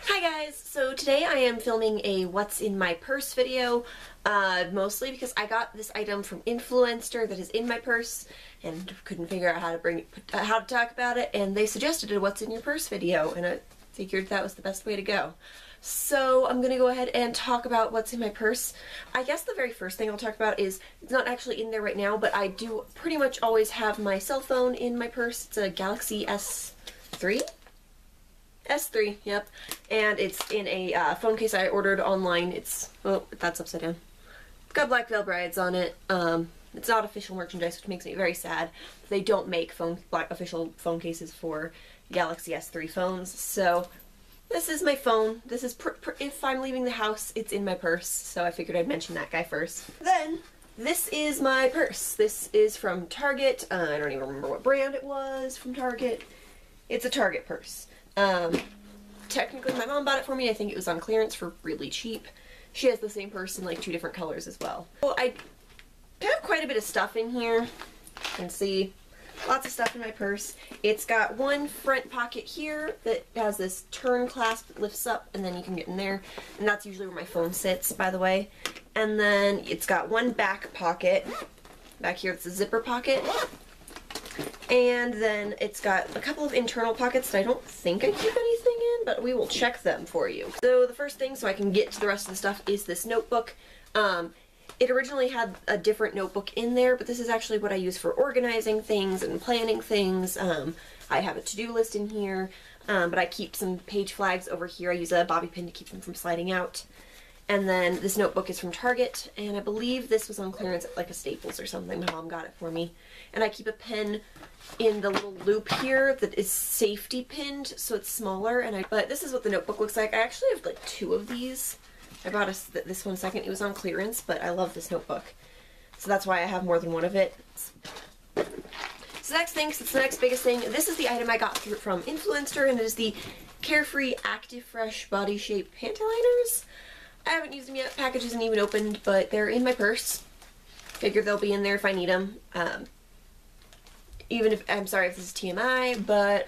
Hi guys! So today I am filming a what's in my purse video, mostly because I got this item from Influenster that is in my purse and couldn't figure out how to talk about it, and they suggested a what's in your purse video, and I figured that was the best way to go. So I'm gonna go ahead and talk about what's in my purse. I guess the very first thing I'll talk about is, it's not actually in there right now, but I do pretty much always have my cell phone in my purse. It's a Galaxy S3? S3, yep. And it's in a phone case I ordered online. It's, oh, that's upside down. It's got Black Veil Brides on it. It's not official merchandise, which makes me very sad. They don't make official phone cases for Galaxy S3 phones, so this is my phone. This is, if I'm leaving the house, it's in my purse, so I figured I'd mention that guy first. Then, this is my purse. This is from Target. I don't even remember what brand it was from Target. It's a Target purse. Technically my mom bought it for me. I think it was on clearance for really cheap. She has the same purse in like 2 different colors as well. Well, I have quite a bit of stuff in here. You can see lots of stuff in my purse. It's got one front pocket here that has this turn clasp that lifts up and then you can get in there. And that's usually where my phone sits, by the way. And then it's got one back pocket. Back here it's a zipper pocket. And then it's got a couple of internal pockets that I don't think I keep anything in, but we will check them for you. So the first thing, so I can get to the rest of the stuff, is this notebook. It originally had a different notebook in there, but this is actually what I use for organizing things and planning things. I have a to-do list in here, but I keep some page flags over here. I use a bobby pin to keep them from sliding out. And then this notebook is from Target, and I believe this was on clearance at like a Staples or something. My mom got it for me. And I keep a pen in the little loop here that is safety pinned, so it's smaller. But this is what the notebook looks like. I actually have like 2 of these. I bought this one second. It was on clearance, but I love this notebook. So that's why I have more than one of it. So next thing, so it's the next biggest thing. This is the item I got from Influencer, and it is the Carefree Active Fresh Body Shape Pantiliners. I haven't used them yet. Package isn't even opened, but they're in my purse. Figure they'll be in there if I need them. Even if, I'm sorry if this is TMI, but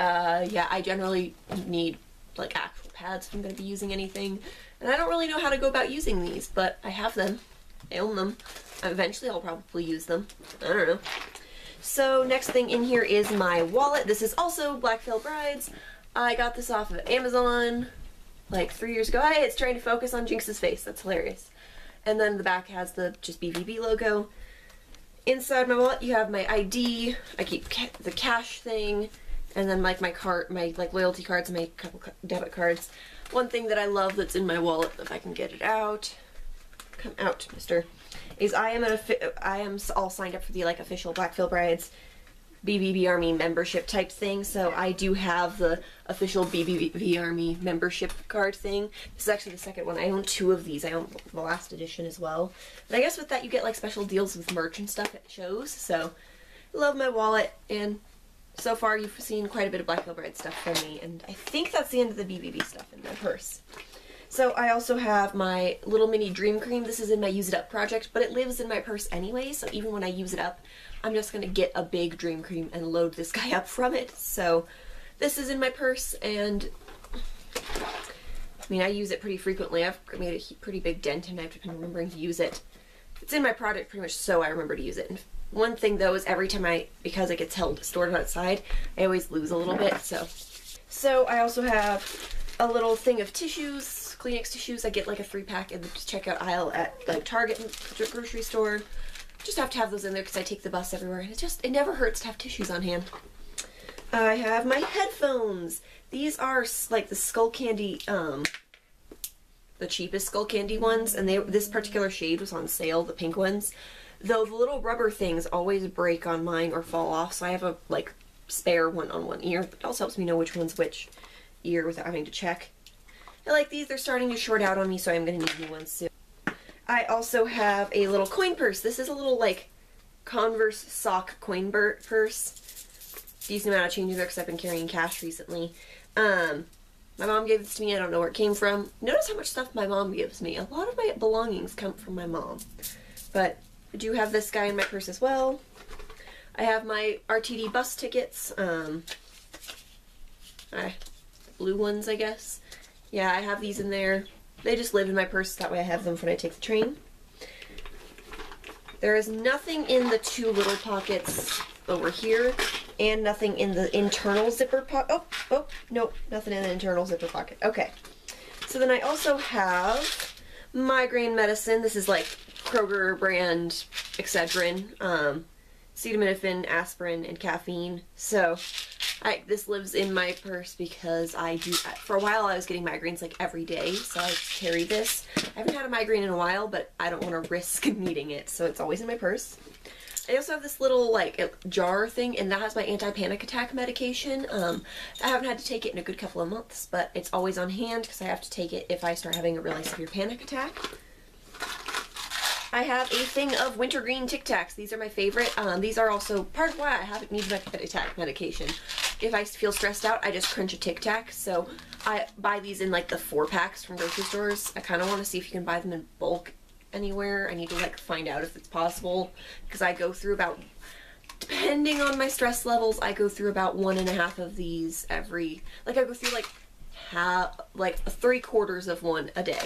yeah, I generally need like actual pads if I'm going to be using anything. And I don't really know how to go about using these, but I have them. I own them. Eventually I'll probably use them. I don't know. So next thing in here is my wallet. This is also Black Veil Brides. I got this off of Amazon like 3 years ago. It's trying to focus on Jinx's face. That's hilarious. And then the back has the just BVB logo. Inside my wallet you have my ID. I keep the cash thing, and then like my card, my like loyalty cards, and my couple debit cards. One thing that I love that's in my wallet, if I can get it out, come out, mister, is I am all signed up for the like official Black Veil Brides BBB Army membership type thing, so I do have the official BBB Army membership card thing. This is actually the second one. I own 2 of these. I own the last edition as well. But I guess with that you get like special deals with merch and stuff at shows, so I love my wallet, and so far you've seen quite a bit of Black Veil Bride stuff from me, and I think that's the end of the BBB stuff in my purse. So I also have my little mini dream cream. This is in my Use It Up project, but it lives in my purse anyway, so even when I use it up, I'm just going to get a big dream cream and load this guy up from it. So this is in my purse, and I mean, I use it pretty frequently. I've made a pretty big dent and I've been remembering to use it. It's in my product pretty much so I remember to use it. And one thing though is every time because it gets stored outside, I always lose a little bit. So I also have a little thing of tissues, Kleenex tissues. I get like a 3-pack in the checkout aisle at like Target and grocery store. Just have to have those in there because I take the bus everywhere, and it never hurts to have tissues on hand. I have my headphones. These are like the Skull Candy, the cheapest Skull Candy ones, and this particular shade was on sale, the pink ones. Though the little rubber things always break on mine or fall off, so I have a like spare one on one ear. It also helps me know which one's which ear without having to check. I like these. They're starting to short out on me, so I'm going to need new ones soon. I also have a little coin purse. This is a little like Converse sock coin purse. Decent amount of change in there because I've been carrying cash recently. My mom gave this to me. I don't know where it came from. Notice how much stuff my mom gives me. A lot of my belongings come from my mom. But I do have this guy in my purse as well. I have my RTD bus tickets. Blue ones, I guess. yeah, I have these in there. They just live in my purse, that way I have them when I take the train. There is nothing in the two little pockets over here, and nothing in the internal zipper pocket. Oh, nope, nothing in the internal zipper pocket. Okay. So then I also have migraine medicine. This is like Kroger brand Excedrin, acetaminophen, aspirin, and caffeine. So this lives in my purse because for a while I was getting migraines like every day, so I carry this. I haven't had a migraine in a while, but I don't want to risk needing it, so it's always in my purse. I also have this little like jar thing, and that has my anti-panic attack medication. I haven't had to take it in a good couple of months, but it's always on hand because I have to take it if I start having a really severe panic attack. I have a thing of wintergreen Tic Tacs. These are my favorite. These are also part of why I haven't needed my panic attack medication. If I feel stressed out, I just crunch a Tic Tac. So I buy these in like the 4-packs from grocery stores. I kind of want to see if you can buy them in bulk anywhere. I need to like find out if it's possible, because I go through about, depending on my stress levels, I go through about 1.5 of these every, like I go through like 3/4 of one a day.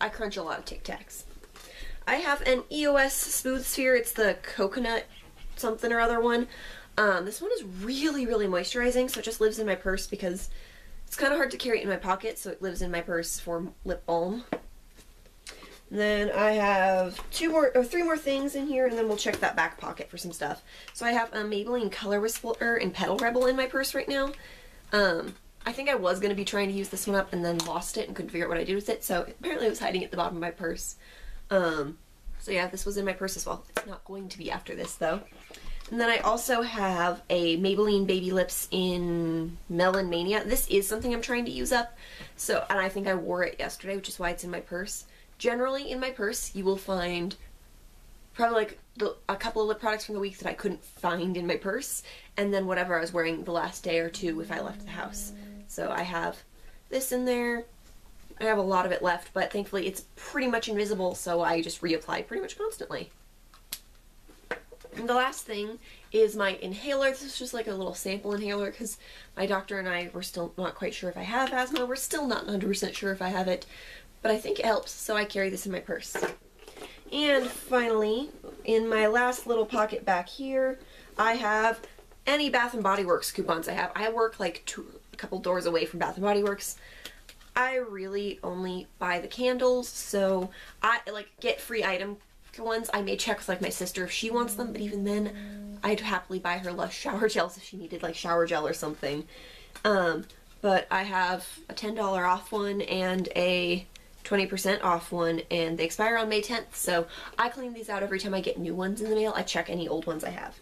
I crunch a lot of Tic Tacs. I have an EOS Smooth Sphere. It's the coconut something or other one. This one is really, really moisturizing, so it just lives in my purse because it's kind of hard to carry it in my pocket, so it lives in my purse for lip balm. And then I have 3 more things in here, and then we'll check that back pocket for some stuff. So I have a Maybelline Color Whisperer and Petal Rebel in my purse right now. I think I was going to be trying to use this one up and then lost it and couldn't figure out what I did with it, so apparently it was hiding at the bottom of my purse. So yeah, this was in my purse as well. It's not going to be after this though. And then I also have a Maybelline Baby Lips in Melon Mania. This is something I'm trying to use up, and I think I wore it yesterday, which is why it's in my purse. Generally, in my purse, you will find probably like a couple of lip products from the week that I couldn't find in my purse, and then whatever I was wearing the last day or two if I left the house. So I have this in there. I have a lot of it left, but thankfully it's pretty much invisible, so I just reapply pretty much constantly. And the last thing is my inhaler. This is just like a little sample inhaler because my doctor and I were still not quite sure if I have asthma. We're still not 100% sure if I have it, but I think it helps, so I carry this in my purse. And finally, in my last little pocket back here, I have any Bath & Body Works coupons I have. I work like a couple doors away from Bath & Body Works. I really only buy the candles, so I like get free item ones. I may check with like my sister if she wants them, but even then I'd happily buy her Lush shower gels if she needed like shower gel or something. But I have a $10 off one and a 20% off one, and they expire on May 10th, so I clean these out every time I get new ones in the mail. I check any old ones I have.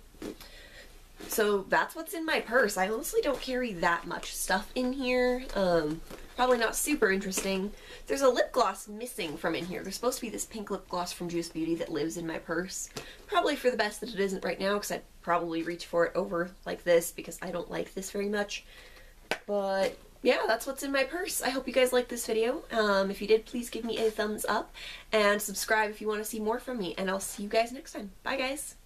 So that's what's in my purse. I honestly don't carry that much stuff in here. Probably not super interesting. There's a lip gloss missing from in here. There's supposed to be this pink lip gloss from Juice Beauty that lives in my purse. Probably for the best that it isn't right now, because I'd probably reach for it over like this because I don't like this very much. But yeah, that's what's in my purse. I hope you guys liked this video. If you did, please give me a thumbs up and subscribe if you want to see more from me, and I'll see you guys next time. Bye guys!